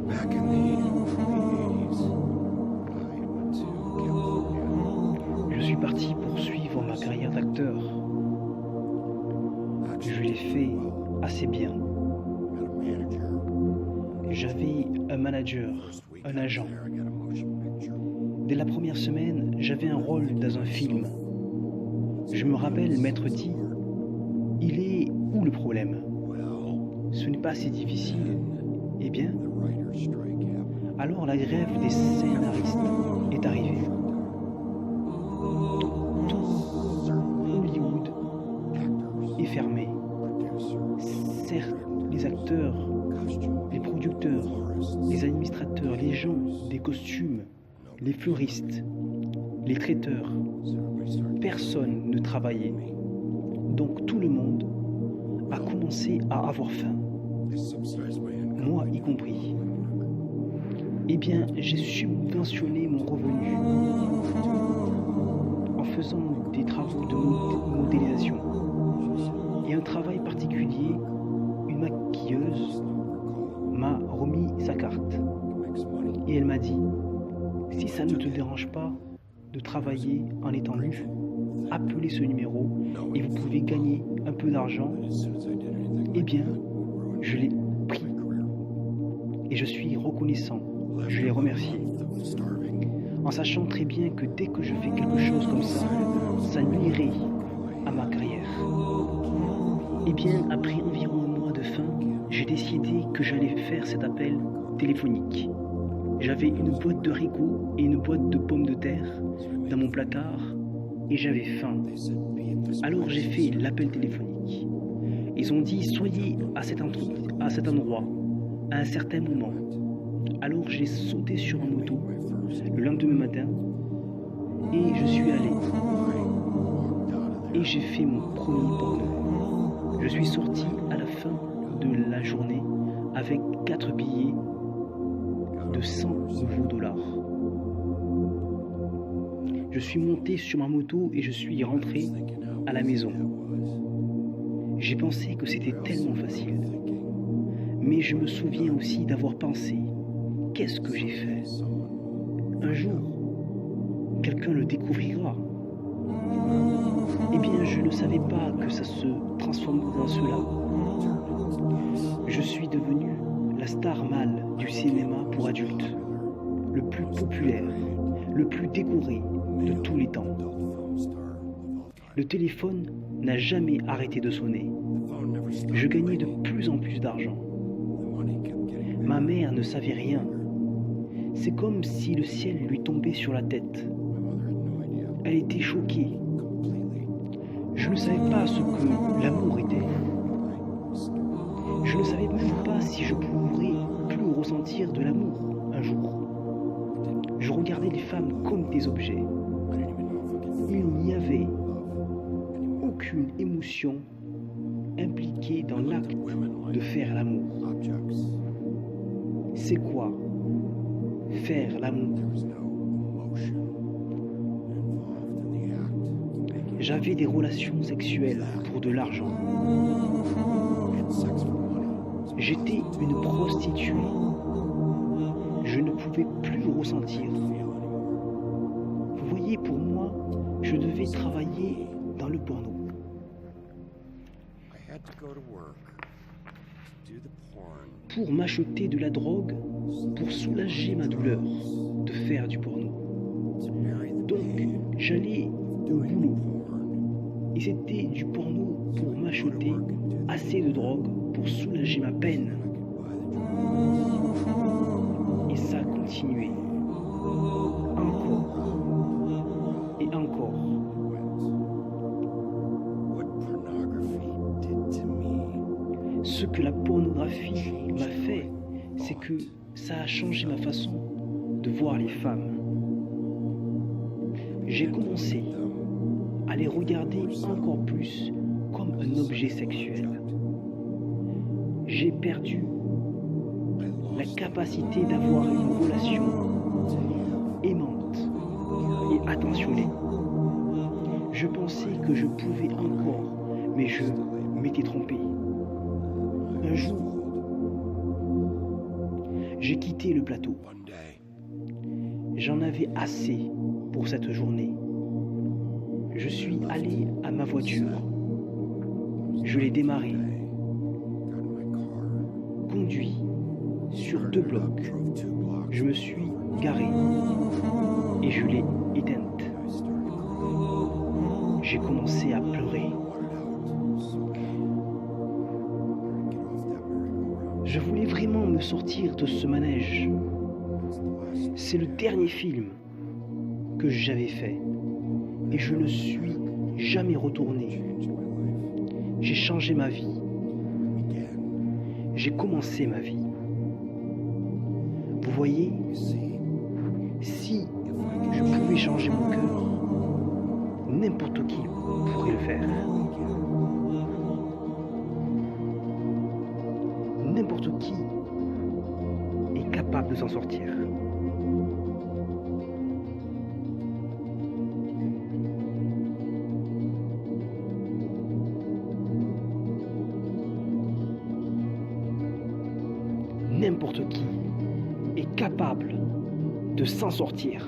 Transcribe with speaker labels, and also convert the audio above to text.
Speaker 1: Back in the 80s, I went to California.
Speaker 2: Je suis parti poursuivre ma carrière d'acteur. Je l'ai fait assez bien.
Speaker 1: Got a manager.
Speaker 2: J'avais un manager,
Speaker 1: First week
Speaker 2: un
Speaker 1: I was
Speaker 2: agent.
Speaker 1: there, I got a motion picture.
Speaker 2: Dès la première semaine, j'avais un rôle dans un film. Je me rappelle m'être dit, il est où le problème?
Speaker 1: Well,
Speaker 2: Ce n'est pas si difficile. Eh bien,
Speaker 1: the writer's strike happened.
Speaker 2: alors la grève des scénaristes est arrivée. Tout Hollywood
Speaker 1: Actors,
Speaker 2: est fermé.
Speaker 1: producers,
Speaker 2: Certes, les acteurs,
Speaker 1: costume
Speaker 2: les producteurs, les administrateurs, les gens des costumes, les fleuristes, les traiteurs,
Speaker 1: So everybody started
Speaker 2: personne ne travaillait. Donc tout le monde a commencé à avoir faim,
Speaker 1: they subsidized my income.
Speaker 2: moi y compris. Eh bien, j'ai subventionné mon revenu en faisant des travaux de modélisation et un travail particulier. Une maquilleuse m'a remis sa carte
Speaker 1: Makes money.
Speaker 2: et elle m'a dit, si ça ne te dérange pas de travailler en étant nu, appelez ce numéro et vous pouvez gagner un peu d'argent.
Speaker 1: As soon as I did anything
Speaker 2: Eh
Speaker 1: like
Speaker 2: bien,
Speaker 1: that, it would ruin
Speaker 2: je l'ai pris
Speaker 1: my career.
Speaker 2: et je suis reconnaissant. Je l'ai remercié,
Speaker 1: I was starving.
Speaker 2: en sachant très bien que dès que je fais quelque chose comme ça nuirait à ma carrière. Eh bien, après environ un mois de faim, j'ai décidé que j'allais faire cet appel téléphonique. J'avais une boîte de haricots et une boîte de pommes de terre dans mon placard et j'avais faim.
Speaker 1: They said, be at this
Speaker 2: Alors j'ai fait l'appel téléphonique. Ils ont dit, soyez à cet endroit, à un certain moment. Alors j'ai sauté sur un moto le lendemain matin et je suis allé. Et j'ai fait mon premier porno. Je suis sorti à la fin de la journée avec 4 billets de 100 nouveaux dollars. Je suis monté sur ma moto et je suis rentré à la maison. J'ai pensé que c'était tellement facile. Mais je me souviens aussi d'avoir pensé, qu'est-ce que j'ai fait? Un jour, quelqu'un le découvrira. Eh bien, je ne savais pas que ça se transformerait en cela. Je suis devenu la star mâle du cinéma pour adultes, le plus populaire, le plus décoré de tous les temps. Le téléphone n'a jamais arrêté de sonner. Je gagnais de plus en plus d'argent. Ma mère ne savait rien. C'est comme si le ciel lui tombait sur la tête. Elle était choquée. Je ne savais pas ce que l'amour était. Je ne savais même pas si je pourrais plus ressentir de l'amour un jour. Je regardais les femmes comme des objets. Il n'y avait aucune émotion impliquée dans l'acte de faire l'amour. C'est quoi faire l'amour? J'avais des relations sexuelles pour de l'argent. J'étais une prostituée. Je ne pouvais plus ressentir. Vous voyez, pour moi, je devais travailler dans le porno. Pour m'acheter de la drogue, pour soulager ma douleur de faire du porno. Donc, j'allais au boulot. Et c'était du porno pour m'acheter assez de drogue pour soulager ma peine. Et ça continuait. Encore. Et encore. Ce que la pornographie m'a fait, c'est que ça a changé ma façon de voir les femmes. J'ai commencé à les regarder encore plus comme un objet sexuel. J'ai perdu la capacité d'avoir une relation aimante et attentionnée. Je pensais que je pouvais encore, mais je m'étais trompé. Un jour, J'ai quitté le plateau.
Speaker 1: One day,
Speaker 2: J'en avais assez pour cette journée. Je suis allé à ma voiture. Je l'ai démarrée,
Speaker 1: got in my car,
Speaker 2: conduit sur 2 blocs.
Speaker 1: drove 2 blocks.
Speaker 2: Je me suis garé et je l'ai éteinte.
Speaker 1: I started crying.
Speaker 2: J'ai commencé à pleurer.
Speaker 1: Wanted out so bad. Get off that merry-go-round.
Speaker 2: Je voulais vraiment me sortir de ce manège.
Speaker 1: It's the last
Speaker 2: C'est le dernier film que j'avais fait et je ne suis jamais retourné.
Speaker 1: change in my life.
Speaker 2: J'ai changé ma vie.
Speaker 1: Began.
Speaker 2: J'ai commencé ma vie. Vous voyez,
Speaker 1: You see,
Speaker 2: si
Speaker 1: if I could
Speaker 2: je pouvais changer mon cœur, n'importe qui pourrait le faire. N'importe qui est capable de s'en sortir. N'importe qui est capable de s'en sortir.